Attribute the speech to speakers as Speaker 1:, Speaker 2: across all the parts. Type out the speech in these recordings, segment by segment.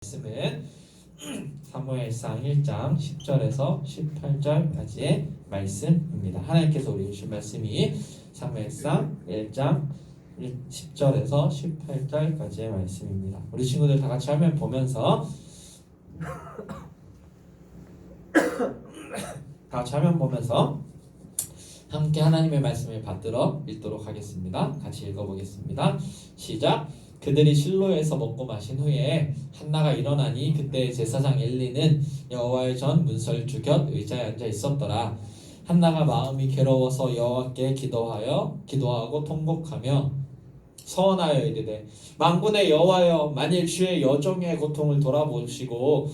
Speaker 1: 말씀은 사무엘상 1장 10절에서 18절까지의 말씀입니다. 하나님께서 우리 주신 말씀이 사무엘상 1장 10절에서 18절까지의 말씀입니다. 우리 친구들 다 같이 화면 보면서 함께 하나님의 말씀을 받들어 읽도록 하겠습니다. 같이 읽어보겠습니다. 시작. 그들이 실로에서 먹고 마신 후에 한나가 일어나니 그때 제사장 엘리는 여호와의 전 문설주 곁 의자에 앉아 있었더라. 한나가 마음이 괴로워서 여호와께 기도하고 통곡하며 서원하여 이르되 만군의 여호와여, 만일 주의 여종의 고통을 돌보시고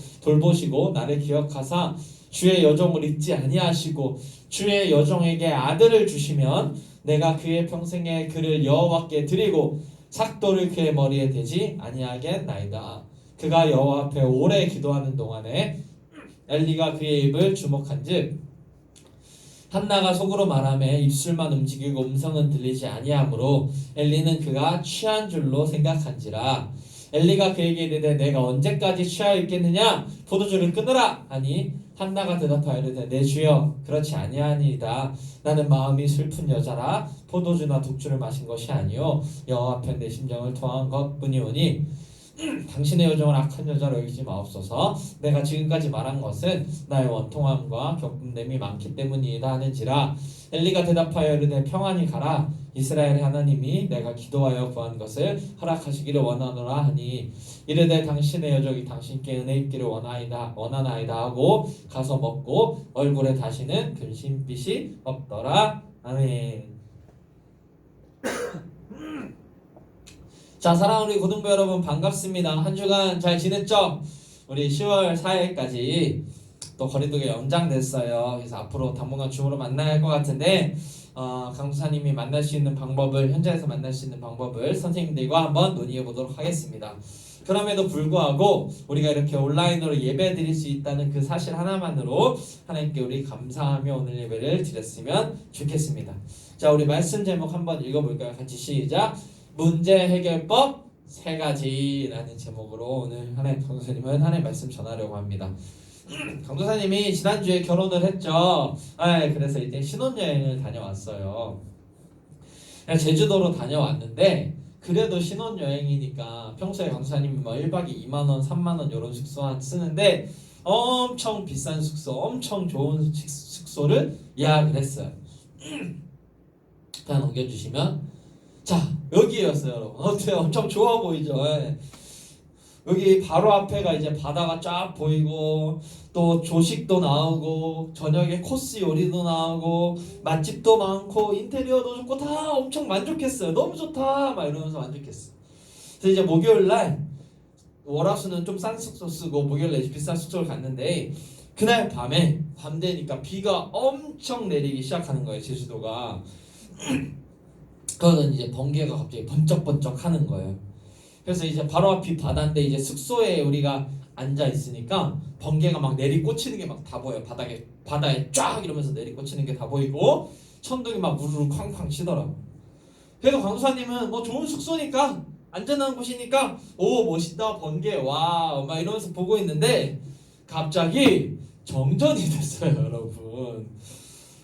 Speaker 1: 나를 기억하사 주의 여종을 잊지 아니하시고 주의 여종에게 아들을 주시면 내가 그의 평생에 그를 여호와께 드리고 삭도를 그의 머리에 대지 아니하겠나이다. 그가 여호와 앞에 오래 기도하는 동안에 엘리가 그의 입을 주목한즉 한나가 속으로 말하며 입술만 움직이고 음성은 들리지 아니하므로 엘리는 그가 취한 줄로 생각한지라. 엘리가 그에게 이르되 내가 언제까지 취하여 있겠느냐? 포도주를 끊으라 하니 한나가 대답하여 이르되 내 주여, 그렇지 아니하니이다. 나는 마음이 슬픈 여자라 포도주나 독주를 마신 것이 아니요 여호와 앞에 내 심정을 토한 것뿐이오니 당신의 여종을 악한 여자로 여기지 마옵소서. 내가 지금까지 말한 것은 나의 원통함과 겪음됨이 많기 때문이다 하는지라. 엘리가 대답하여 이르되 평안히 가라. 이스라엘의 하나님이 내가 기도하여 구한 것을 허락하시기를 원하노라 하니 이르되 당신의 여종이 당신께 은혜 입기를 원하나이다 하고 가서 먹고 얼굴에 다시는 근심빛이 없더라. 아멘. 자, 사랑하는 우리 고등부 여러분 반갑습니다. 한 주간 잘 지냈죠? 우리 10월 4일까지 또 거리두기 연장됐어요. 그래서 앞으로 당분간 줌으로 만나야 할 것 같은데 강사님이 만날 수 있는 방법을, 현장에서 만날 수 있는 방법을 선생님들과 한번 논의해 보도록 하겠습니다. 그럼에도 불구하고 우리가 이렇게 온라인으로 예배 드릴 수 있다는 그 사실 하나만으로 하나님께 우리 감사하며 오늘 예배를 드렸으면 좋겠습니다. 자, 우리 말씀 제목 한번 읽어볼까요? 같이 시작. 문제 해결법 3가지라는 제목으로 오늘 강도사님은 하나님 말씀 전하려고 합니다. 강도사님이 지난주에 결혼을 했죠. 그래서 이제 신혼여행을 다녀왔어요. 제주도로 다녀왔는데 그래도 신혼여행이니까 평소에 강도사님이 1박에 2만원, 3만원 이런 숙소 쓰는데 엄청 비싼 숙소, 엄청 좋은 숙소를 예약을 했어요. 다 넘겨주시면 자, 여기였어요, 여러분. 어때요? 엄청 좋아 보이죠? 여기 바로 앞에가 이제 바다가 쫙 보이고 또 조식도 나오고 저녁에 코스 요리도 나오고 맛집도 많고 인테리어도 좋고 다 엄청 만족했어요. 너무 좋다 막 이러면서 만족했어. 그래서 이제 목요일날 월화수는 좀 싼 숙소 쓰고 목요일날 비싼 숙소를 갔는데 그날 밤 되니까 비가 엄청 내리기 시작하는 거예요. 제주도가. 그거는 이제 번개가 갑자기 번쩍번쩍 하는 거예요. 그래서 이제 바로 앞이 바다인데 이제 숙소에 우리가 앉아 있으니까 번개가 막 내리꽂히는 게 막 다 보여요. 바다에 쫙 이러면서 내리꽂히는 게 다 보이고 천둥이 막 우르르 쾅쾅 치더라고. 그래서 강도사님은 뭐 좋은 숙소니까 안전한 곳이니까 오 멋있다 번개 와우 막 이러면서 보고 있는데 갑자기 정전이 됐어요, 여러분.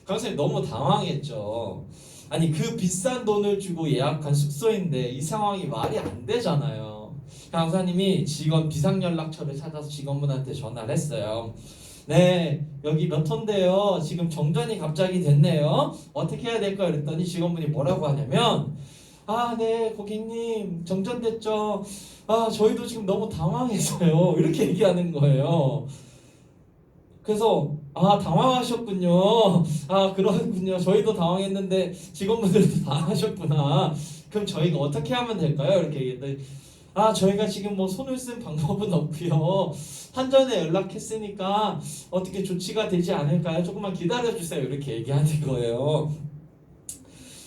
Speaker 1: 강도사님 너무 당황했죠. 아니 그 비싼 돈을 주고 예약한 숙소인데 이 상황이 말이 안 되잖아요. 강사님이 비상연락처를 찾아서 직원분한테 전화를 했어요. 네, 여기 몇 호인데요. 지금 정전이 갑자기 됐네요. 어떻게 해야 될까요? 그랬더니 직원분이 뭐라고 하냐면 네 고객님 정전됐죠. 저희도 지금 너무 당황해서요. 이렇게 얘기하는 거예요. 그래서 당황하셨군요. 그렇군요. 저희도 당황했는데 직원분들도 당황하셨구나. 그럼 저희가 어떻게 하면 될까요? 이렇게 얘기했더니 저희가 지금 뭐 손을 쓴 방법은 없고요. 한전에 연락했으니까 어떻게 조치가 되지 않을까요? 조금만 기다려주세요. 이렇게 얘기하는 거예요.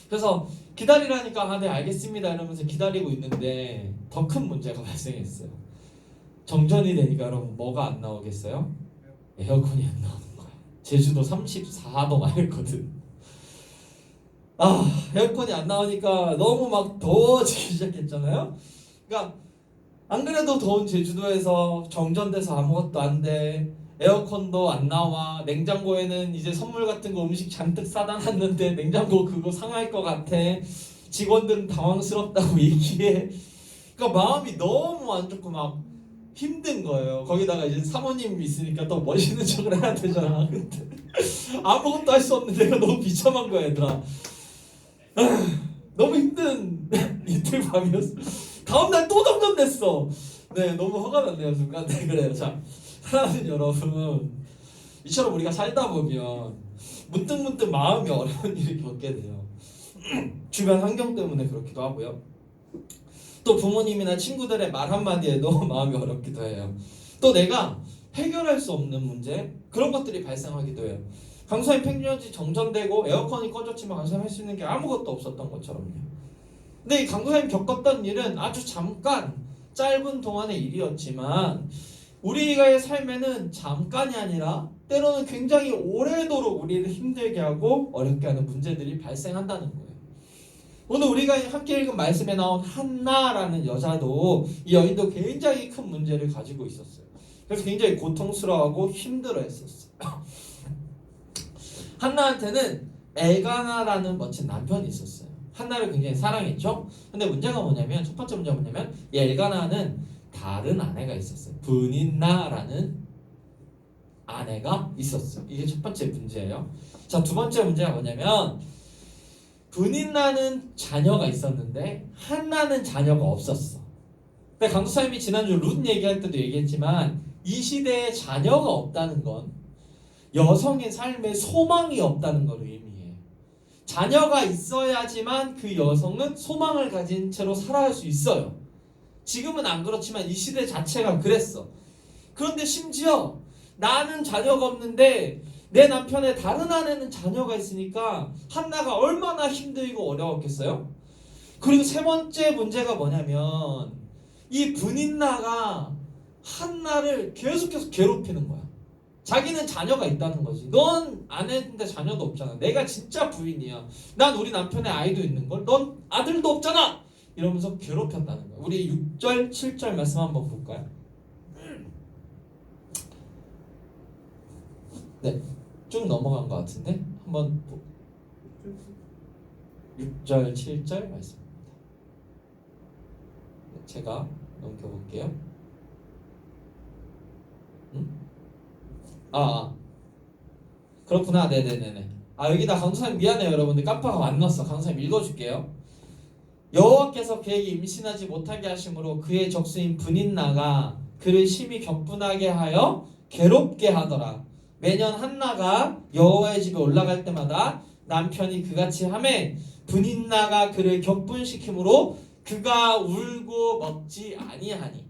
Speaker 1: 그래서 기다리라니까 네 알겠습니다 이러면서 기다리고 있는데 더 큰 문제가 발생했어요. 정전이 되니까 여러분 뭐가 안 나오겠어요? 에어컨이 안 나오는 거야. 제주도 34도 막 했거든. 에어컨이 안 나오니까 너무 막 더워지기 시작했잖아요. 그러니까 안 그래도 더운 제주도에서 정전돼서 아무것도 안 돼. 에어컨도 안 나와. 냉장고에는 이제 선물 같은 거 음식 잔뜩 싸다 놨는데 냉장고 그거 상할 것 같아. 직원들은 당황스럽다고 얘기해. 그러니까 마음이 너무 안 좋고 막 힘든 거예요. 거기다가 이제 사모님 있으니까 또 멋있는 척을 해야 되잖아. 근데 아무것도 할 수 없는 내가 너무 비참한 거야, 얘들아. 너무 힘든 이틀 밤이었어. 다음날 또 정전됐어. 네, 너무 화가 났네요, 순간. 네, 그래요. 자, 사랑하는 여러분, 이처럼 우리가 살다 보면 문득문득 마음이 어려운 일을 겪게 돼요. 주변 환경 때문에 그렇기도 하고요. 또 부모님이나 친구들의 말 한마디에도 마음이 어렵기도 해요. 또 내가 해결할 수 없는 문제, 그런 것들이 발생하기도 해요. 강사님 팽전지 정전되고 에어컨이 꺼졌지만 강사님 할 수 있는 게 아무것도 없었던 것처럼요. 근데 이 강사님 겪었던 일은 아주 잠깐 짧은 동안의 일이었지만 우리의 삶에는 잠깐이 아니라 때로는 굉장히 오래도록 우리를 힘들게 하고 어렵게 하는 문제들이 발생한다는 거예요. 오늘 우리가 함께 읽은 말씀에 나온 한나라는 여자도 이 여인도 굉장히 큰 문제를 가지고 있었어요. 그래서 굉장히 고통스러워하고 힘들어했었어요. 한나한테는 엘가나라는 멋진 남편이 있었어요. 한나를 굉장히 사랑했죠. 근데 문제가 뭐냐면 첫 번째 문제가 뭐냐면 이 엘가나는 다른 아내가 있었어요. 브닌나라는 아내가 있었어요. 이게 첫 번째 문제예요. 자, 두 번째 문제가 뭐냐면 브닌나는 자녀가 있었는데 한나는 자녀가 없었어. 근데 강도사님이 지난주 룻 얘기할 때도 얘기했지만 이 시대에 자녀가 없다는 건 여성의 삶에 소망이 없다는 걸 의미해. 자녀가 있어야지만 그 여성은 소망을 가진 채로 살아갈 수 있어요. 지금은 안 그렇지만 이 시대 자체가 그랬어. 그런데 심지어 나는 자녀가 없는데 내 남편의 다른 아내는 자녀가 있으니까 한나가 얼마나 힘들고 어려웠겠어요? 그리고 세 번째 문제가 뭐냐면 이 브닌나가 한나를 계속해서 괴롭히는 거야. 자기는 자녀가 있다는 거지. 넌 아내인데 자녀도 없잖아. 내가 진짜 부인이야. 난 우리 남편의 아이도 있는걸. 넌 아들도 없잖아. 이러면서 괴롭혔다는 거야. 우리 6절, 7절 말씀 한번 볼까요? 네, 쭉 넘어간 것 같은데 한번 6절, 7절 말씀입니다. 네, 제가 넘겨볼게요. 그렇구나. 네네네네. 여기다 강도사님 미안해요 여러분들. 깜빡하고 안 넣었어. 강도사님 읽어줄게요. 여호와께서 그에게 임신하지 못하게 하심으로 그의 적수인 브닌나가 그를 심히 격분하게 하여 괴롭게 하더라. 매년 한나가 여호와의 집에 올라갈 때마다 남편이 그같이 하매 브닌나가 그를 격분시키므로 그가 울고 먹지 아니하니.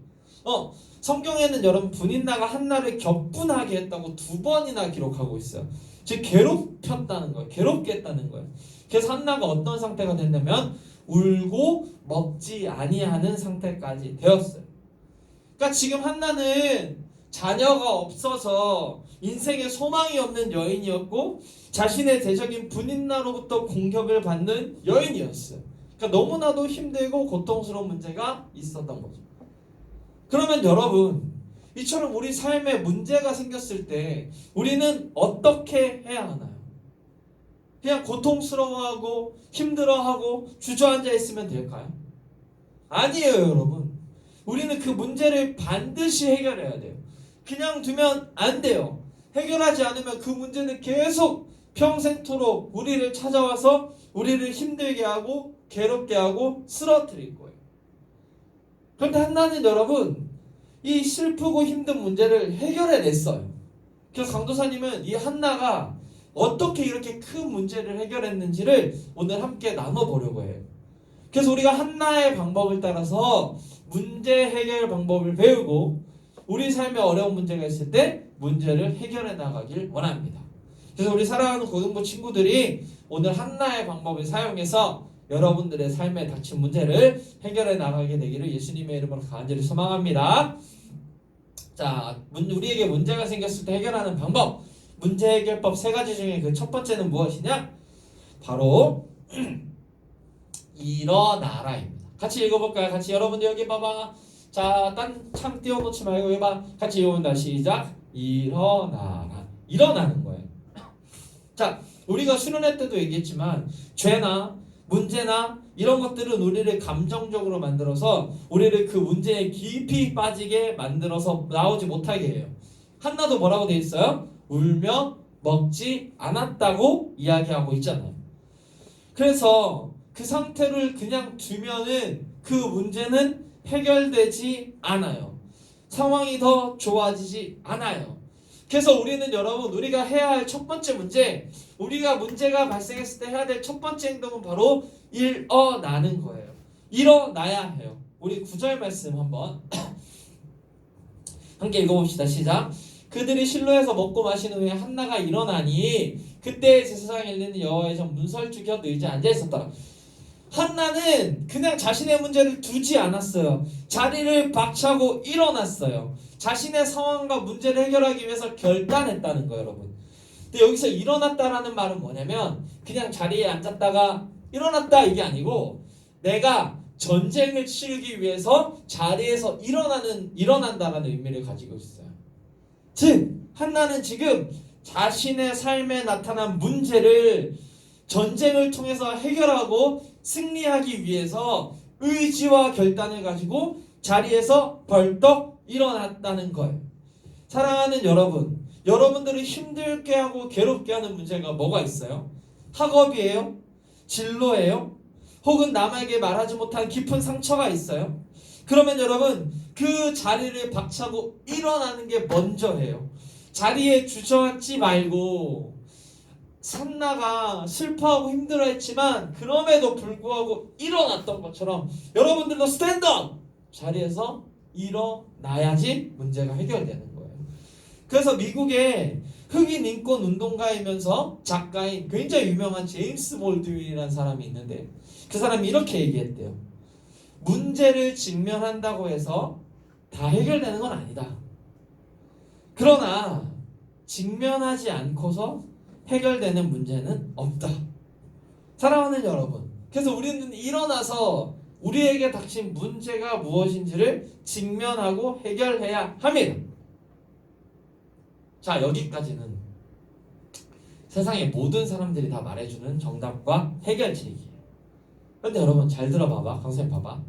Speaker 1: 성경에는 여러분 브닌나가 한나를 격분하게 했다고 2번이나 기록하고 있어요. 즉 괴롭혔다는 거예요. 괴롭게 했다는 거예요. 그래서 한나가 어떤 상태가 됐냐면 울고 먹지 아니하는 상태까지 되었어요. 그러니까 지금 한나는 자녀가 없어서 인생에 소망이 없는 여인이었고 자신의 대적인 브닌나로부터 공격을 받는 여인이었어요. 그러니까 너무나도 힘들고 고통스러운 문제가 있었던 거죠. 그러면 여러분, 이처럼 우리 삶에 문제가 생겼을 때 우리는 어떻게 해야 하나요? 그냥 고통스러워하고 힘들어하고 주저앉아 있으면 될까요? 아니에요, 여러분. 우리는 그 문제를 반드시 해결해야 돼요. 그냥 두면 안 돼요. 해결하지 않으면 그 문제는 계속 평생토록 우리를 찾아와서 우리를 힘들게 하고 괴롭게 하고 쓰러뜨릴 거예요. 그런데 한나는 여러분 이 슬프고 힘든 문제를 해결해냈어요. 그래서 강도사님은 이 한나가 어떻게 이렇게 큰 문제를 해결했는지를 오늘 함께 나눠보려고 해요. 그래서 우리가 한나의 방법을 따라서 문제 해결 방법을 배우고 우리 삶에 어려운 문제가 있을 때 문제를 해결해 나가길 원합니다. 그래서 우리 사랑하는 고등부 친구들이 오늘 한나의 방법을 사용해서 여러분들의 삶에 닥친 문제를 해결해 나가게 되기를 예수님의 이름으로 간절히 소망합니다. 자, 우리에게 문제가 생겼을 때 해결하는 방법, 문제 해결법 3가지 중에 그 첫 번째는 무엇이냐? 바로 일어나라입니다. 같이 읽어볼까요? 같이 여러분들 여기 봐봐. 자, 딴 창 띄워놓지 말고 해봐. 같이 외운다. 시작. 일어나라. 일어나는 거예요. 자, 우리가 수련회 때도 얘기했지만 죄나 문제나 이런 것들은 우리를 감정적으로 만들어서 우리를 그 문제에 깊이 빠지게 만들어서 나오지 못하게 해요. 한나도 뭐라고 돼 있어요? 울며 먹지 않았다고 이야기하고 있잖아요. 그래서 그 상태를 그냥 두면은 그 문제는 해결되지 않아요. 상황이 더 좋아지지 않아요. 그래서 우리는 여러분, 우리가 해야 할 첫 번째 문제, 우리가 문제가 발생했을 때 해야 될 첫 번째 행동은 바로 일어나는 거예요. 일어나야 해요. 우리 9절 말씀 한번 함께 읽어봅시다. 시작. 그들이 실로에서 먹고 마신 후에 한나가 일어나니 그때 제사장에 일리는 여호와의 전 문설주 곁 의지에 앉아 있었더라. 한나는 그냥 자신의 문제를 두지 않았어요. 자리를 박차고 일어났어요. 자신의 상황과 문제를 해결하기 위해서 결단했다는 거예요, 여러분. 근데 여기서 일어났다라는 말은 뭐냐면 그냥 자리에 앉았다가 일어났다 이게 아니고 내가 전쟁을 치르기 위해서 자리에서 일어난다라는 의미를 가지고 있어요. 즉 한나는 지금 자신의 삶에 나타난 문제를 전쟁을 통해서 해결하고 승리하기 위해서 의지와 결단을 가지고 자리에서 벌떡 일어났다는 거예요. 사랑하는 여러분, 여러분들을 힘들게 하고 괴롭게 하는 문제가 뭐가 있어요? 학업이에요? 진로예요? 혹은 남에게 말하지 못한 깊은 상처가 있어요? 그러면 여러분 그 자리를 박차고 일어나는 게 먼저 해요. 자리에 주저앉지 말고 한나가 슬퍼하고 힘들어했지만 그럼에도 불구하고 일어났던 것처럼 여러분들도 스탠드업! 자리에서 일어나야지 문제가 해결되는 거예요. 그래서 미국의 흑인 인권 운동가이면서 작가인 굉장히 유명한 제임스 볼드윈이라는 사람이 있는데 그 사람이 이렇게 얘기했대요. 문제를 직면한다고 해서 다 해결되는 건 아니다. 그러나 직면하지 않고서 해결되는 문제는 없다. 사랑하는 여러분, 그래서 우리는 일어나서 우리에게 닥친 문제가 무엇인지를 직면하고 해결해야 합니다. 자, 여기까지는 세상의 모든 사람들이 다 말해주는 정답과 해결책이에요. 그런데 여러분 잘 들어봐봐. 강사님 봐봐.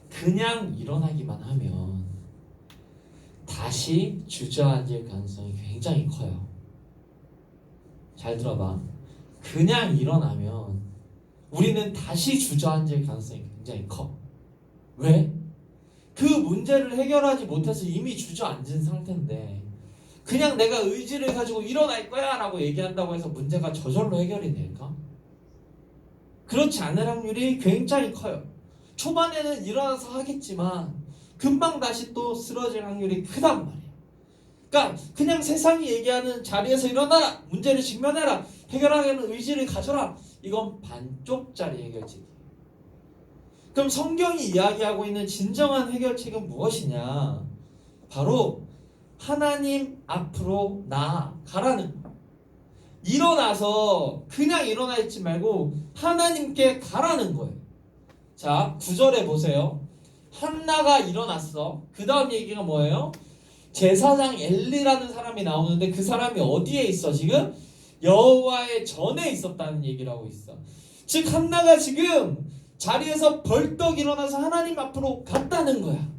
Speaker 1: 그냥 일어나기만 하면 다시 주저앉을 가능성이 굉장히 커요. 잘 들어봐. 그냥 일어나면 우리는 다시 주저앉을 가능성이 굉장히 커. 왜? 그 문제를 해결하지 못해서 이미 주저앉은 상태인데 그냥 내가 의지를 가지고 일어날 거야 라고 얘기한다고 해서 문제가 저절로 해결이 될까? 그렇지 않을 확률이 굉장히 커요. 초반에는 일어나서 하겠지만 금방 다시 또 쓰러질 확률이 크단 말이에요. 그러니까 그냥 세상이 얘기하는 자리에서 일어나라, 문제를 직면해라, 해결하려는 의지를 가져라, 이건 반쪽짜리 해결책이에요. 그럼 성경이 이야기하고 있는 진정한 해결책은 무엇이냐? 바로 하나님 앞으로 나아가라는 거예요. 일어나서 그냥 일어나 있지 말고 하나님께 가라는 거예요. 자, 9절에 보세요. 한나가 일어났어. 그 다음 얘기가 뭐예요? 제사장 엘리라는 사람이 나오는데 그 사람이 어디에 있어 지금? 여호와의 전에 있었다는 얘기를 하고 있어. 즉 한나가 지금 자리에서 벌떡 일어나서 하나님 앞으로 갔다는 거야.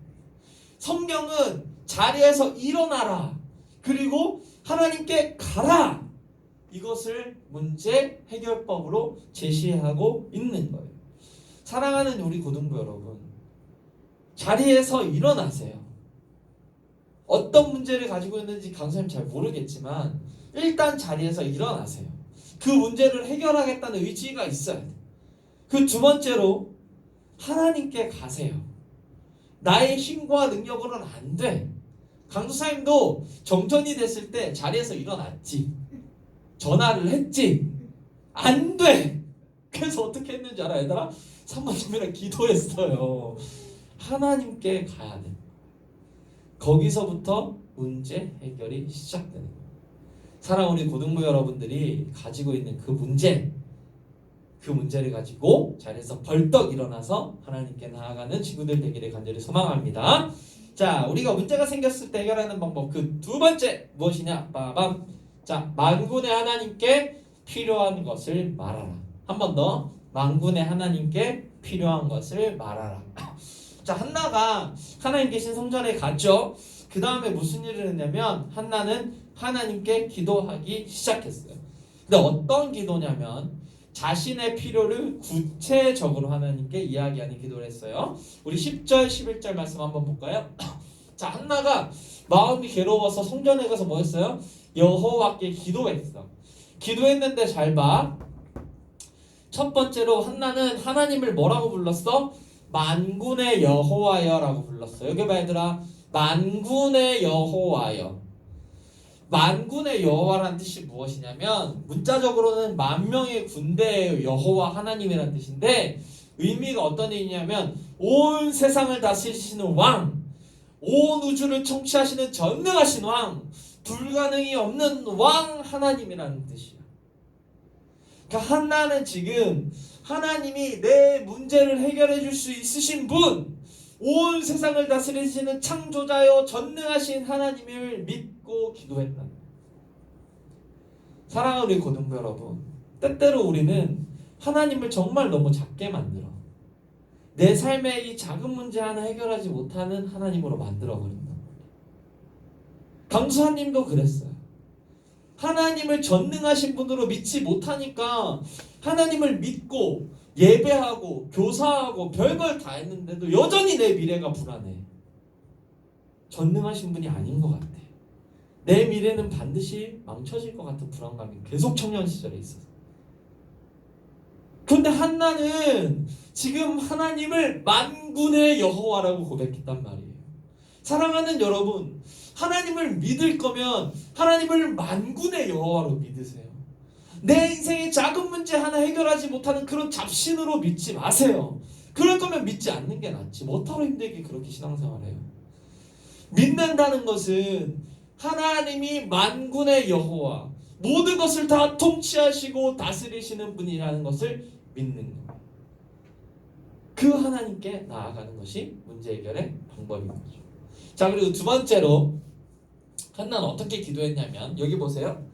Speaker 1: 성경은 자리에서 일어나라 그리고 하나님께 가라 이것을 문제 해결법으로 제시하고 있는 거예요. 사랑하는 우리 고등부 여러분, 자리에서 일어나세요. 어떤 문제를 가지고 있는지 강사님 잘 모르겠지만 일단 자리에서 일어나세요. 그 문제를 해결하겠다는 의지가 있어야 돼요. 그 두 번째로 하나님께 가세요. 나의 힘과 능력으로는 안 돼. 강도사님도 정전이 됐을 때 자리에서 일어났지. 전화를 했지. 안 돼. 그래서 어떻게 했는지 알아 얘들아? 3번쯤이나 기도했어요. 하나님께 가야 돼. 거기서부터 문제 해결이 시작되는 거예요. 사랑 우리 고등부 여러분들이 가지고 있는 그 문제, 그 문제를 가지고 자리에서 벌떡 일어나서 하나님께 나아가는 친구들 되기를 간절히 소망합니다. 자, 우리가 문제가 생겼을 때 해결하는 방법 그 두 번째 무엇이냐? 빠밤. 자, 만군의 하나님께 필요한 것을 말하라. 한 번 더. 만군의 하나님께 필요한 것을 말하라. 자, 한나가 하나님 계신 성전에 갔죠. 그 다음에 무슨 일을 했냐면 한나는 하나님께 기도하기 시작했어요. 근데 어떤 기도냐면 자신의 필요를 구체적으로 하나님께 이야기하는 기도를 했어요. 우리 10절 11절 말씀 한번 볼까요? 자, 한나가 마음이 괴로워서 성전에 가서 뭐 했어요? 여호와께 기도했어. 기도했는데 잘 봐. 첫 번째로 한나는 하나님을 뭐라고 불렀어? 만군의 여호와여라고 불렀어. 여기 봐 얘들아. 만군의 여호와여. 만군의 여호와라는 뜻이 무엇이냐면 문자적으로는 만명의 군대의 여호와 하나님이라는 뜻인데 의미가 어떤 의미냐면 온 세상을 다스리시는 왕, 온 우주를 통치하시는 전능하신 왕, 불가능이 없는 왕 하나님이라는 뜻이야. 그러니까 한나는 지금 하나님이 내 문제를 해결해 줄 수 있으신 분, 온 세상을 다스리시는 창조자여 전능하신 하나님을 믿고 기도했다. 사랑하는 우리 고등부 여러분, 때때로 우리는 하나님을 정말 너무 작게 만들어. 내 삶의 이 작은 문제 하나 해결하지 못하는 하나님으로 만들어버린다. 강수환님도 그랬어요. 하나님을 전능하신 분으로 믿지 못하니까 하나님을 믿고 예배하고 교사하고 별걸 다 했는데도 여전히 내 미래가 불안해. 전능하신 분이 아닌 것 같아. 내 미래는 반드시 망쳐질 것 같은 불안감이 계속 청년 시절에 있었어. 그런데 한나는 지금 하나님을 만군의 여호와라고 고백했단 말이에요. 사랑하는 여러분, 하나님을 믿을 거면 하나님을 만군의 여호와로 믿으세요. 내 인생의 작은 문제 하나 해결하지 못하는 그런 잡신으로 믿지 마세요. 그럴 거면 믿지 않는 게 낫지. 뭐하러 힘들게 그렇게 신앙생활해요. 믿는다는 것은 하나님이 만군의 여호와, 모든 것을 다 통치하시고 다스리시는 분이라는 것을 믿는 것. 그 하나님께 나아가는 것이 문제 해결의 방법인 거죠. 자, 그리고 두 번째로 한나는 어떻게 기도했냐면 여기 보세요.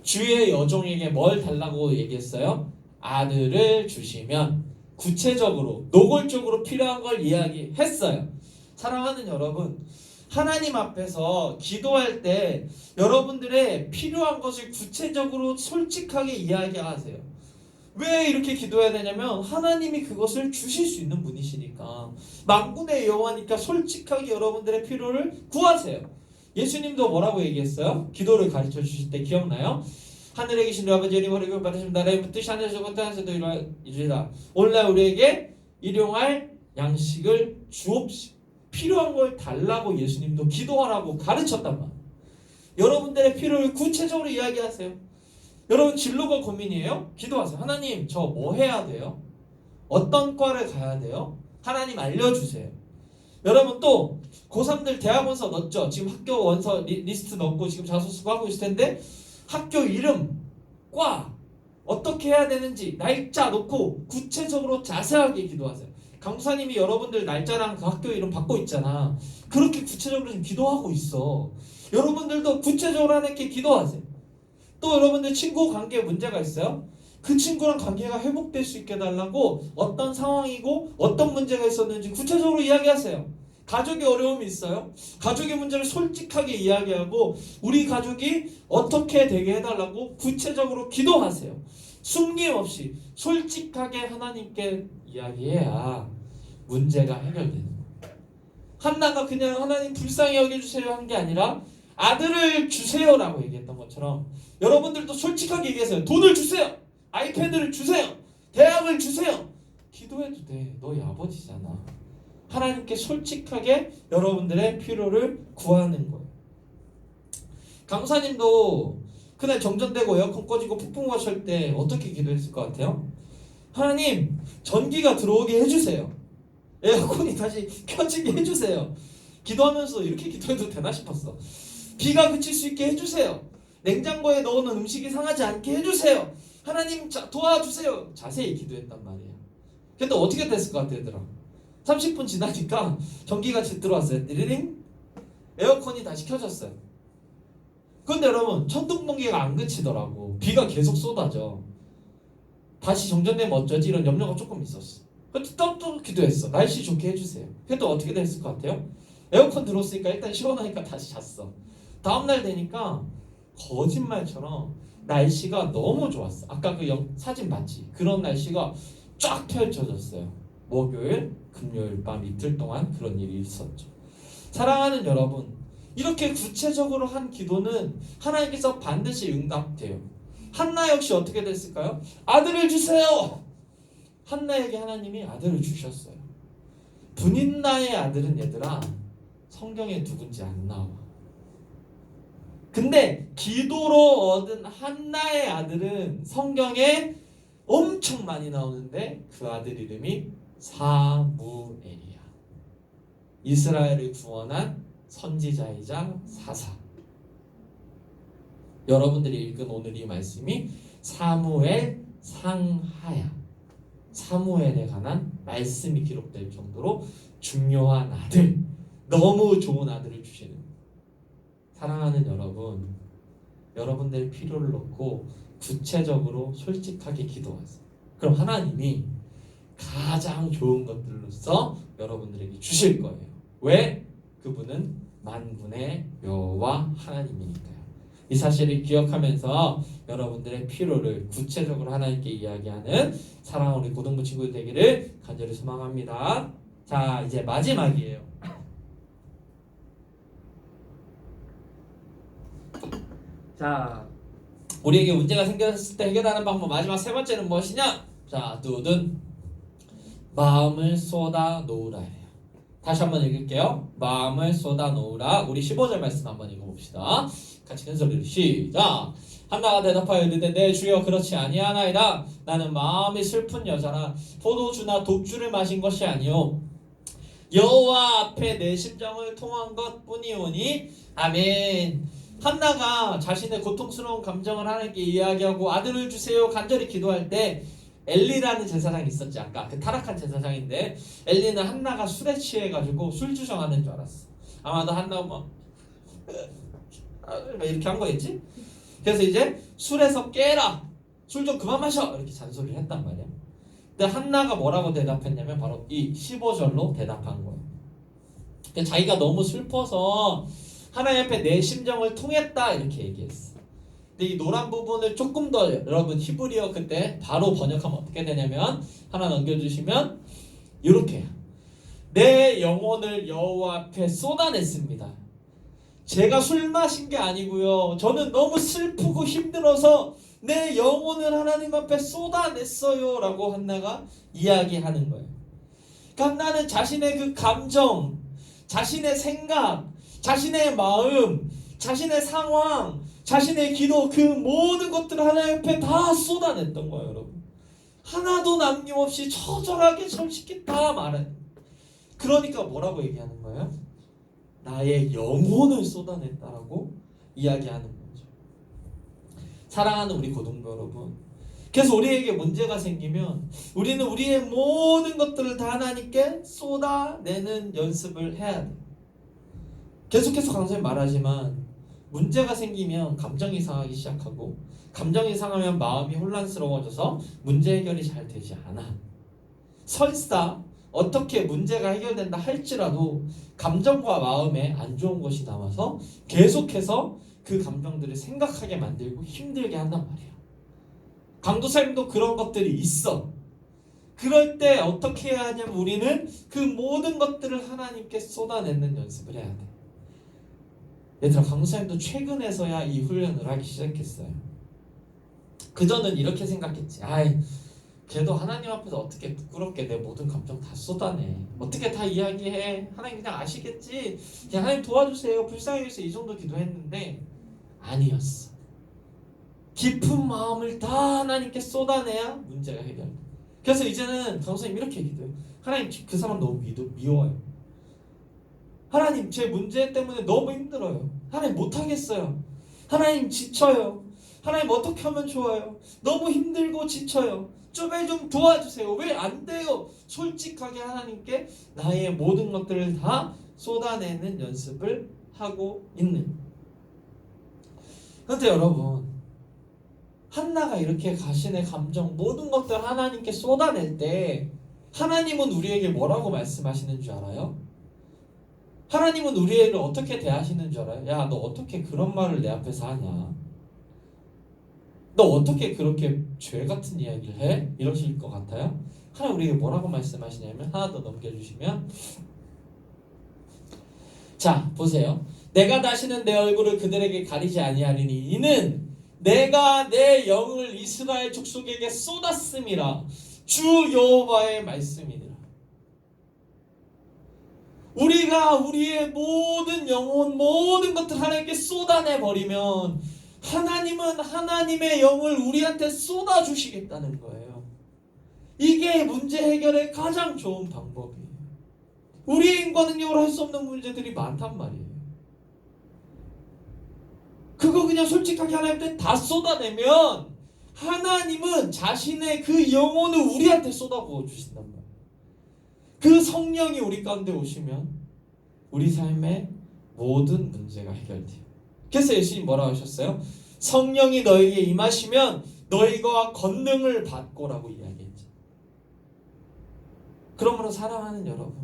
Speaker 1: 주의 여종에게 뭘 달라고 얘기했어요? 아들을 주시면. 구체적으로 노골적으로 필요한 걸 이야기했어요. 사랑하는 여러분, 하나님 앞에서 기도할 때 여러분들의 필요한 것을 구체적으로 솔직하게 이야기하세요. 왜 이렇게 기도해야 되냐면 하나님이 그것을 주실 수 있는 분이시니까. 만군의 여호와니까 솔직하게 여러분들의 필요를 구하세요. 예수님도 뭐라고 얘기했어요? 기도를 가르쳐 주실 때 기억나요? 하늘에 계신 우리 아버지 이름으로 기름 받으시면 나라의 뜻이 하늘에서 땅에서도 이루리라. 오늘날 우리에게 일용할 양식을 주옵시고. 필요한 걸 달라고 예수님도 기도하라고 가르쳤단 말이에요. 여러분들의 필요를 구체적으로 이야기하세요. 여러분 진로가 고민이에요? 기도하세요. 하나님, 저 뭐 해야 돼요? 어떤 과를 가야 돼요? 하나님 알려주세요. 여러분 또 고3들 대학원서 넣었죠? 지금 학교 원서 리스트 넣고 지금 자소서하고 있을 텐데 학교 이름, 과 어떻게 해야 되는지 날짜 놓고 구체적으로 자세하게 기도하세요. 강사님이 여러분들 날짜랑 그 학교 이름 받고 있잖아. 그렇게 구체적으로 지금 기도하고 있어. 여러분들도 구체적으로 하나님께 기도하세요. 또 여러분들 친구 관계에 문제가 있어요? 그 친구랑 관계가 회복될 수 있게 해달라고 어떤 상황이고 어떤 문제가 있었는지 구체적으로 이야기하세요. 가족의 어려움이 있어요? 가족의 문제를 솔직하게 이야기하고 우리 가족이 어떻게 되게 해달라고 구체적으로 기도하세요. 숨김없이 솔직하게 하나님께 이야기해야 문제가 해결되는 거예요. 한나가 그냥 하나님 불쌍히 여겨주세요 한 게 아니라 아들을 주세요라고 얘기했던 것처럼 여러분들도 솔직하게 얘기하세요. 돈을 주세요. 아이패드를 주세요. 대학을 주세요. 기도해도 돼. 너희 아버지잖아. 하나님께 솔직하게 여러분들의 필요를 구하는 거예요. 강사님도 그날 정전되고 에어컨 꺼지고 폭풍우가 칠 때 어떻게 기도했을 것 같아요? 하나님, 전기가 들어오게 해주세요. 에어컨이 다시 켜지게 해주세요. 기도하면서 이렇게 기도해도 되나 싶었어. 비가 그칠 수 있게 해주세요. 냉장고에 넣어놓은 음식이 상하지 않게 해주세요. 하나님 도와주세요. 자세히 기도했단 말이에요. 근데 어떻게 됐을 것 같아요, 얘들아? 30분 지나니까 전기가 들어왔어요. 띠리링. 에어컨이 다시 켜졌어요. 근데 여러분 천둥번개가 안 그치더라고. 비가 계속 쏟아져. 다시 정전되면 어쩌지? 이런 염려가 조금 있었어. 근데 또 기도했어. 날씨 좋게 해주세요. 그래도 어떻게 됐을 것 같아요? 에어컨 들어왔으니까 일단 시원하니까 다시 잤어. 다음날 되니까 거짓말처럼 날씨가 너무 좋았어. 아까 그 사진 봤지? 그런 날씨가 쫙 펼쳐졌어요. 목요일, 금요일 밤 이틀 동안 그런 일이 있었죠. 사랑하는 여러분, 이렇게 구체적으로 한 기도는 하나님께서 반드시 응답돼요. 한나 역시 어떻게 됐을까요? 아들을 주세요. 한나에게 하나님이 아들을 주셨어요. 분인나의 아들은 얘들아 성경에 누군지 안 나와. 근데 기도로 얻은 한나의 아들은 성경에 엄청 많이 나오는데 그 아들 이름이 사무엘이야. 이스라엘을 구원한 선지자이자 사사. 여러분들이 읽은 오늘 이 말씀이 사무엘 상하야. 사무엘에 관한 말씀이 기록될 정도로 중요한 아들, 너무 좋은 아들을 주시는. 사랑하는 여러분, 여러분들의 필요를 놓고 구체적으로 솔직하게 기도하세요. 그럼 하나님이 가장 좋은 것들로서 여러분들에게 주실 거예요. 왜? 그분은 만군의 여호와 하나님이니까요. 이 사실을 기억하면서 여러분들의 필요를 구체적으로 하나님께 이야기하는 사랑하는 우리 고등부 친구들 되기를 간절히 소망합니다. 자, 이제 마지막이에요. 자, 우리에게 문제가 생겼을 때 해결하는 방법 마지막 세 번째는 무엇이냐? 자, 두둔 마음을 쏟아 놓으라예요. 다시 한번 읽을게요. 마음을 쏟아 놓으라. 우리 15절 말씀 한번 읽어봅시다. 같이 큰 소리로 시작. 한나가 대답하여 이르되 내 주여 그렇지 아니하나이다. 나는 마음이 슬픈 여자라 포도주나 독주를 마신 것이 아니요 여호와 앞에 내 심정을 통한 것뿐이오니 아멘. 한나가 자신의 고통스러운 감정을 하나님께 이야기하고 아들을 주세요 간절히 기도할 때 엘리라는 제사장이 있었지. 아까 그 타락한 제사장인데 엘리는 한나가 술에 취해가지고 술 주정하는 줄 알았어. 아마도 한나가 뭐 이렇게 한 거겠지. 그래서 이제 술에서 깨라, 술 좀 그만 마셔 이렇게 잔소리를 했단 말이야. 근데 한나가 뭐라고 대답했냐면 바로 이 15절로 대답한 거예요. 자기가 너무 슬퍼서 하나님 앞에 내 심정을 통했다 이렇게 얘기했어. 근데 이 노란 부분을 조금 더 여러분 히브리어 그때 바로 번역하면 어떻게 되냐면 하나 넘겨주시면 이렇게 내 영혼을 여호와 앞에 쏟아냈습니다. 제가 술 마신 게 아니고요. 저는 너무 슬프고 힘들어서 내 영혼을 하나님 앞에 쏟아냈어요 라고 한나가 이야기하는 거예요. 그러니까 한나는 자신의 그 감정, 자신의 생각, 자신의 마음, 자신의 상황, 자신의 기도 그 모든 것들을 하나님 앞에 다 쏟아냈던 거예요. 여러분 하나도 남김없이 처절하게 솔직히 다 말해. 그러니까 뭐라고 얘기하는 거예요? 나의 영혼을 쏟아냈다라고 이야기하는 거죠. 사랑하는 우리 고등부 여러분, 그래서 우리에게 문제가 생기면 우리는 우리의 모든 것들을 다 하나님께 쏟아내는 연습을 해야 돼요. 계속해서 강사님 말하지만 문제가 생기면 감정이 상하기 시작하고 감정이 상하면 마음이 혼란스러워져서 문제 해결이 잘 되지 않아. 설사 어떻게 문제가 해결된다 할지라도 감정과 마음에 안 좋은 것이 남아서 계속해서 그 감정들을 생각하게 만들고 힘들게 한단 말이야. 강도사님도 그런 것들이 있어. 그럴 때 어떻게 해야 하냐면 우리는 그 모든 것들을 하나님께 쏟아내는 연습을 해야 돼. 얘들아, 강도사님도 최근에서야 이 훈련을 하기 시작했어요. 그전은 이렇게 생각했지. 아이, 걔도 하나님 앞에서 어떻게 부끄럽게 내 모든 감정 다 쏟아내. 어떻게 다 이야기해. 하나님 그냥 아시겠지. 그냥 하나님 도와주세요. 불쌍히 해주세요. 이 정도 기도했는데 아니었어. 깊은 마음을 다 하나님께 쏟아내야 문제가 해결돼. 그래서 이제는 강사님 이렇게 기도해요. 하나님 그 사람 너무 미워요. 하나님 제 문제 때문에 너무 힘들어요. 하나님 못하겠어요. 하나님 지쳐요. 하나님 어떻게 하면 좋아요? 너무 힘들고 지쳐요. 제발 좀 도와주세요. 왜 안 돼요? 솔직하게 하나님께 나의 모든 것들을 다 쏟아내는 연습을 하고 있는. 그런데 여러분, 한나가 이렇게 자신의 감정 모든 것들 하나님께 쏟아낼 때 하나님은 우리에게 뭐라고 말씀하시는 줄 알아요? 하나님은 우리를 어떻게 대하시는 줄 알아요? 야, 너 어떻게 그런 말을 내 앞에서 하냐? 너 어떻게 그렇게 죄 같은 이야기를 해? 이러실 것 같아요? 하나님 우리에게 뭐라고 말씀하시냐면, 하나 더 넘겨주시면, 자 보세요. 내가 다시는 내 얼굴을 그들에게 가리지 아니하리니 이는 내가 내 영을 이스라엘 족속에게 쏟았음이라. 주 여호와의 말씀이니라. 우리가 우리의 모든 영혼 모든 것들 하나님께 쏟아내 버리면 하나님은 하나님의 영을 우리한테 쏟아주시겠다는 거예요. 이게 문제 해결의 가장 좋은 방법이에요. 우리의 인과 능력으로 할 수 없는 문제들이 많단 말이에요. 그거 그냥 솔직하게 하나님한테 다 쏟아내면 하나님은 자신의 그 영혼을 우리한테 쏟아부어 주신단 말이에요. 그 성령이 우리 가운데 오시면 우리 삶의 모든 문제가 해결돼요. 그래서 예수님 뭐라고 하셨어요? 성령이 너에게 임하시면 너희가 권능을 받고라고 이야기했죠. 그러므로 사랑하는 여러분,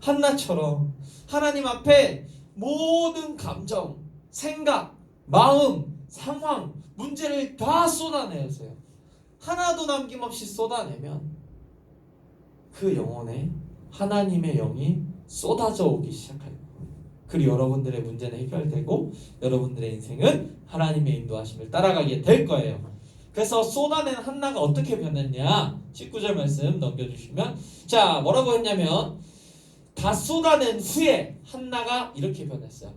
Speaker 1: 한나처럼 하나님 앞에 모든 감정, 생각, 마음, 상황, 문제를 다 쏟아내세요. 하나도 남김없이 쏟아내면 그 영혼에 하나님의 영이 쏟아져 오기 시작할 거예요. 그리고 여러분들의 문제는 해결되고 여러분들의 인생은 하나님의 인도하심을 따라가게 될 거예요. 그래서 쏟아낸 한나가 어떻게 변했냐? 19절 말씀 넘겨주시면, 자 뭐라고 했냐면, 다 쏟아낸 후에 한나가 이렇게 변했어요.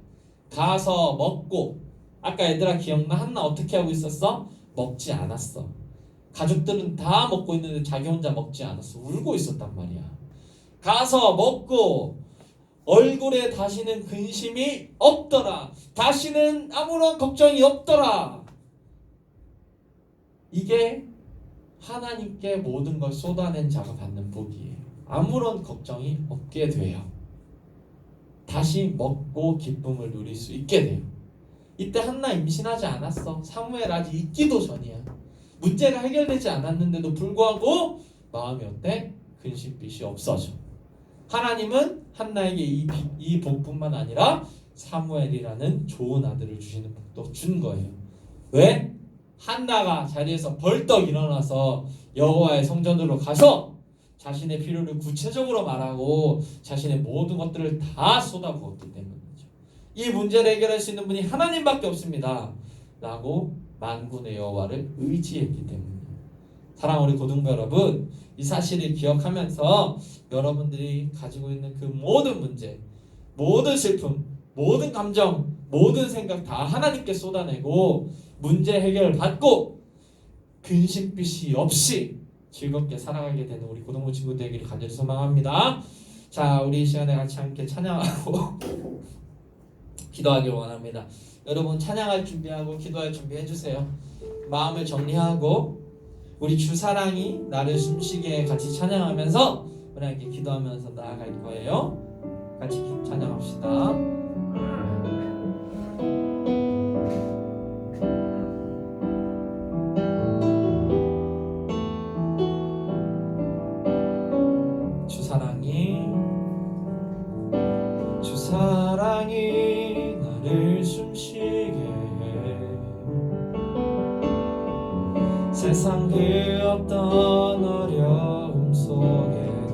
Speaker 1: 가서 먹고, 아까 얘들아 기억나? 한나 어떻게 하고 있었어? 먹지 않았어. 가족들은 다 먹고 있는데 자기 혼자 먹지 않았어. 울고 있었단 말이야. 가서 먹고 얼굴에 다시는 근심이 없더라. 다시는 아무런 걱정이 없더라. 이게 하나님께 모든 걸 쏟아낸 자가 받는 복이에요. 아무런 걱정이 없게 돼요. 다시 먹고 기쁨을 누릴 수 있게 돼요. 이때 한나 임신하지 않았어. 사무엘 아직 있기도 전이야. 문제가 해결되지 않았는데도 불구하고 마음이 어때? 근심빛이 없어져. 하나님은 한나에게 이 복뿐만 아니라 사무엘이라는 좋은 아들을 주시는 복도 준 거예요. 왜? 한나가 자리에서 벌떡 일어나서 여호와의 성전으로 가서 자신의 필요를 구체적으로 말하고 자신의 모든 것들을 다 쏟아부었기 때문이죠. 이 문제를 해결할 수 있는 분이 하나님밖에 없습니다 라고 만군의 여호와를 의지했기 때문이에요. 사랑하는 우리 고등부 여러분, 이 사실을 기억하면서 여러분들이 가지고 있는 그 모든 문제, 모든 슬픔, 모든 감정, 모든 생각 다 하나님께 쏟아내고 문제 해결을 받고 근심빛이 없이 즐겁게 살아가게 되는 우리 고등부 친구 되기를 간절히 소망합니다. 자, 우리 이 시간에 같이 함께 찬양하고 기도하길 원합니다. 여러분 찬양할 준비하고 기도할 준비해 주세요. 마음을 정리하고 우리 주 사랑이 나를 숨쉬게 같이 찬양하면서 우리 함께 기도하면서 나아갈 거예요. 같이 찬양합시다. 주 사랑이 나를 숨쉬게 해. 세상 그 어떤 어려움 속에도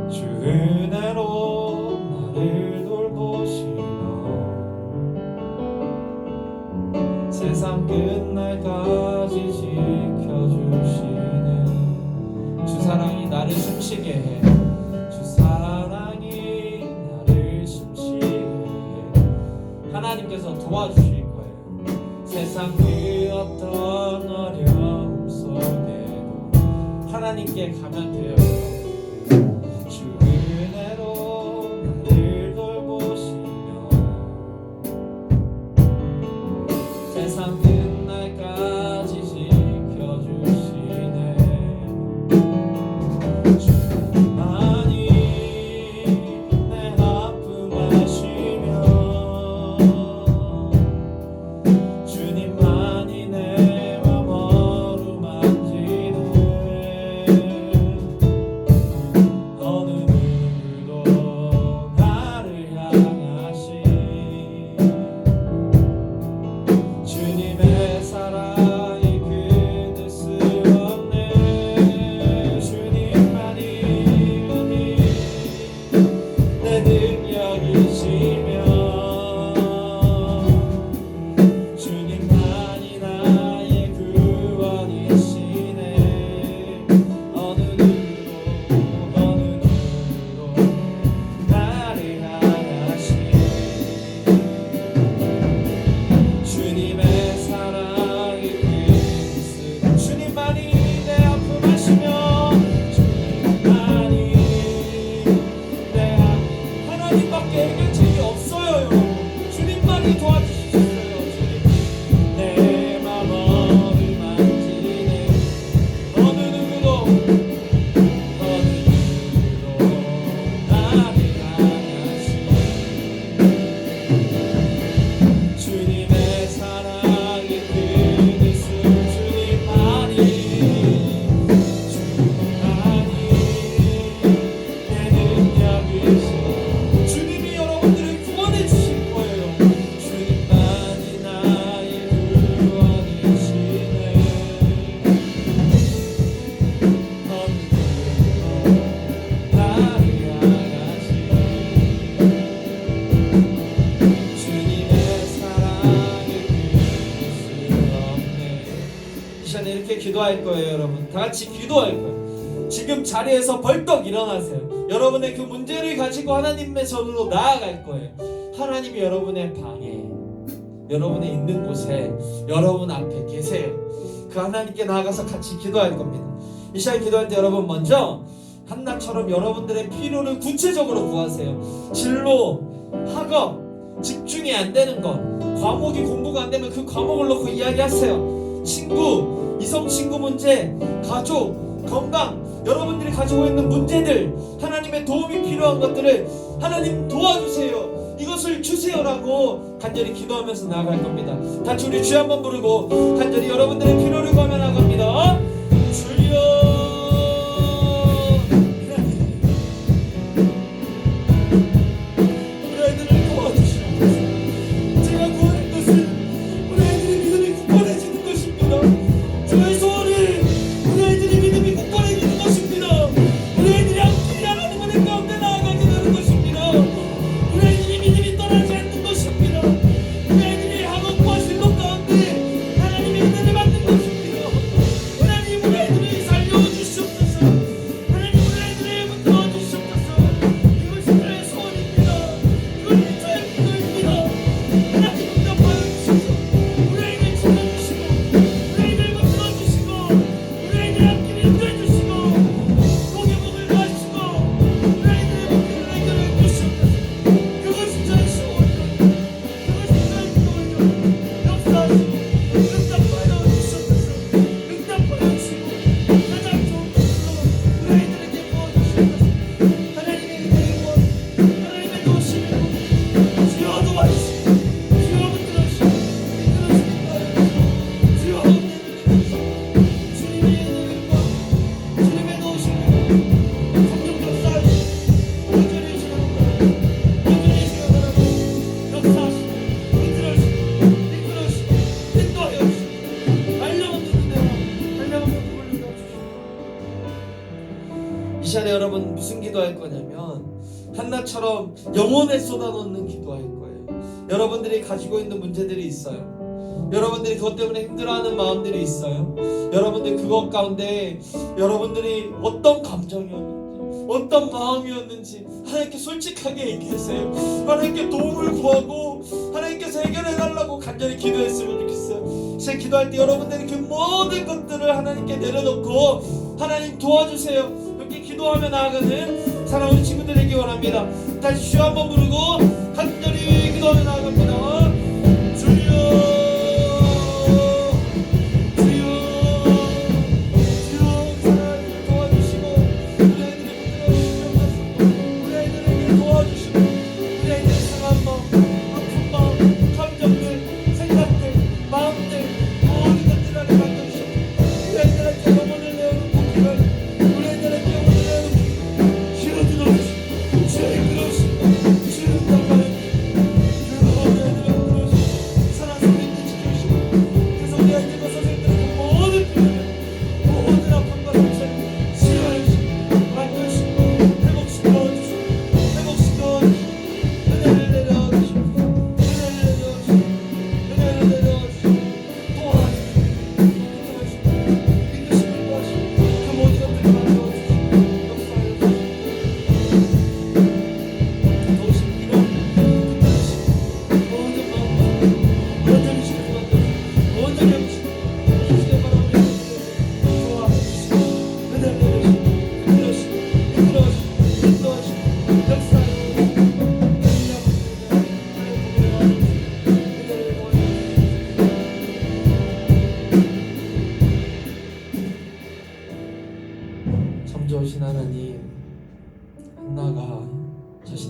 Speaker 1: 주 은혜로 나를 돌보시며 세상 끝날까지 지켜주시는 주 사랑이 나를 숨쉬게 해. 주 사랑이 나를 숨쉬게 해. 하나님께서 도와주실 거예요. 세상 그 어떤 어려움 속에도 하나님께 가면 돼요. 주 은혜로 나를 돌보시며 내 능력이시며 주님만이 나의 구원이시네. 어느 누구도 나를 향하시네. 주님의 사랑이 그 주님만이 내 아픔 아시며 주님만이 내 하나님밖에 해결책이 없어요. 주님만이 도와주시겠어요. 주님 내 마음을 만지네. 어느 누구도 나를 향하시네. 주님의 사랑이 그 주님만이 내 능력이시네. 주님이 여러분들을 구원해 주실 거예요. 주님만이 나의 구원이시네. 나를 향하시네. 주님의 사랑을 끊을 수 없네. 이 시간에 이렇게 기도할 거예요. 여러분 다 같이 기도할 거예요. 지금 자리에서 벌떡 일어나세요. 여러분의 그 문제를 가지고 하나님의 손으로 나아갈 거예요. 하나님이 여러분의 방에, 여러분의 있는 곳에, 여러분 앞에 계세요. 그 하나님께 나아가서 같이 기도할 겁니다. 이 시간 기도할 때 여러분 먼저 한나처럼 여러분들의 필요를 구체적으로 구하세요. 진로, 학업, 집중이 안 되는 것, 과목이 공부가 안 되면 그 과목을 놓고 이야기하세요. 친구, 이성 친구 문제, 가족, 건강, 여러분들이 가지고 있는 문제들, 하나님의 도움이 필요한 것들을 하나님 도와주세요. 이것을 주세요라고 간절히 기도하면서 나아갈 겁니다. 같이 우리 주여 한번 부르고 간절히 여러분들의 필요를 구하며 나갑니다. 주여 이 시간에 여러분 무슨 기도할 거냐면 한나처럼 영혼에 쏟아놓는 기도할 거예요. 여러분들이 가지고 있는 문제들이 있어요. 여러분들이 그것 때문에 힘들어하는 마음들이 있어요. 여러분들 그것 가운데 여러분들이 어떤 감정이었는지 어떤 마음이었는지 하나님께 솔직하게 얘기하세요. 하나님께 도움을 구하고 하나님께서 해결해달라고 간절히 기도했으면 좋겠어요. 시간 기도할 때 여러분들이 그 모든 것들을 하나님께 내려놓고 하나님 도와주세요. 이렇게 기도하며 나아가는 사랑하는 친구들에게 원합니다. 다시 주여 한번 부르고 간절히 기도하며 나아갑니다. 주여
Speaker 2: 주여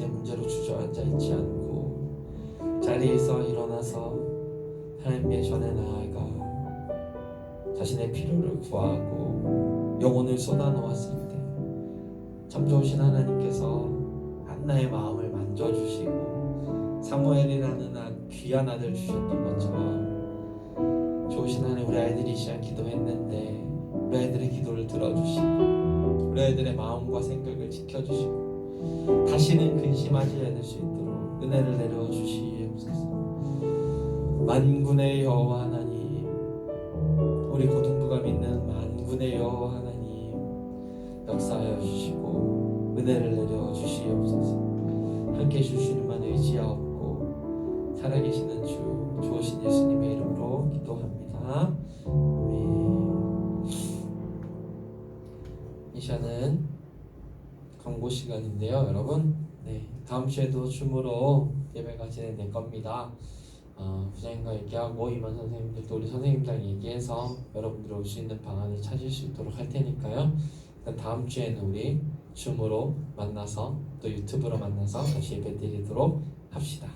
Speaker 1: 문제로 주저앉아 있지 않고 자리에서 일어나서 하나님의 전에 나아가 자신의 필요를 구하고 영혼을 쏟아놓았을 때 참 좋으신 하나님께서 한나의 마음을 만져주시고 사무엘이라는 귀한 아들 주셨던 것처럼 좋으신 하나님, 우리 아이들이 이 시간 기도했는데 우리 아이들의 기도를 들어주시고 우리 아이들의 마음과 생각을 지켜주시고 다시는 근심하지 않을 수 있도록 은혜를 내려 주시옵소서. 만군의 여호와 하나님, 우리 고등부가 믿는 만군의 여호와 하나님 역사하여 주시고 은혜를 내려 주시옵소서. 함께 주시는만 의지하옵고 살아계시는 주 좋으신 예수님의 이름으로 기도합니다. 아멘. 이 시간은 광고 시간인데요, 여러분. 다음 주에도 줌으로 예배가 진행될 겁니다. 부장님과 얘기하고 임원 선생님들도 우리 선생님들랑 얘기해서 여러분들 올 수 있는 방안을 찾을 수 있도록 할 테니까요. 다음 주에는 우리 줌으로 만나서 또 유튜브로 만나서 다시 예배 드리도록 합시다.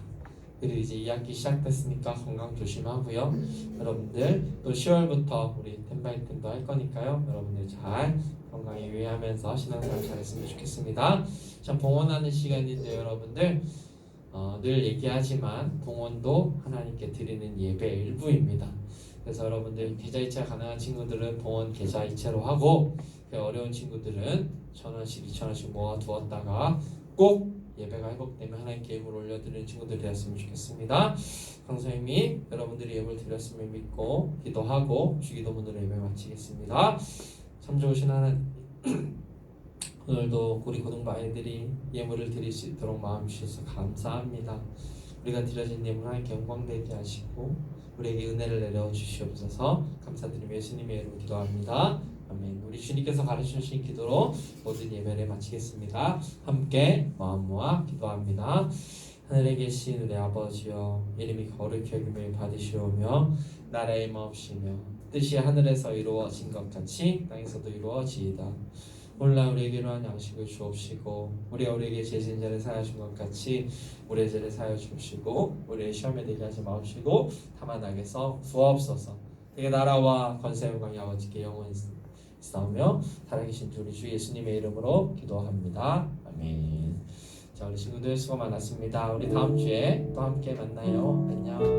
Speaker 1: 그리고 이제 2학기 시작됐으니까 건강 조심하고요. 여러분들 또 10월부터 우리 텐바이텐도 할 거니까요. 여러분들 잘 건강에 유의하면서 신앙생활 잘했으면 좋겠습니다. 참 봉헌하는 시간인데 여러분들 늘 얘기하지만 봉헌도 하나님께 드리는 예배의 일부입니다. 그래서 여러분들 계좌이체 가능한 친구들은 봉헌 계좌이체로 하고 어려운 친구들은 1,000원씩 2,000원씩 모아 두었다가 꼭 예배가 회복되면 하나님께 예물 올려드리는 친구들 되었으면 좋겠습니다. 강사님이 여러분들이 예물 드렸음을 믿고 기도하고 주기도문으로 예배 마치겠습니다. 참 좋으신 하나님, 오늘도 우리 고등부 아이들이 예물을 드릴 수 있도록 마음 주셔서 감사합니다. 우리가 드려진 예물 하나님께 영광되게 하시고 우리에게 은혜를 내려 주시옵소서. 감사드리며 예수님의 이름으로 기도합니다. 아멘. 우리 주님께서 가르쳐주신 기도로 모든 예배를 마치겠습니다. 함께 마음 모아 기도합니다. 하늘에 계신 우리 아버지여, 이름이 거룩히 여김을 받으시오며 나라의 마옵시며 뜻이 하늘에서 이루어진 것 같이 땅에서도 이루어지이다. 오늘날 우리에게 이러한 양식을 주옵시고 우리가 우리에게 죄진 자를 사하여 준 것 같이 우리의 죄를 사하여 주옵시고 우리의 시험에 들게 하지 마옵시고 다만 악에서 구하옵소서. 되게 나라와 권세 영광이 아버지께 영원히 있사오며 살아계신 우리 주 예수님의 이름으로 기도합니다. 아멘. 자, 우리 친구들 수고 많았습니다. 우리 다음 주에 또 함께 만나요. 안녕.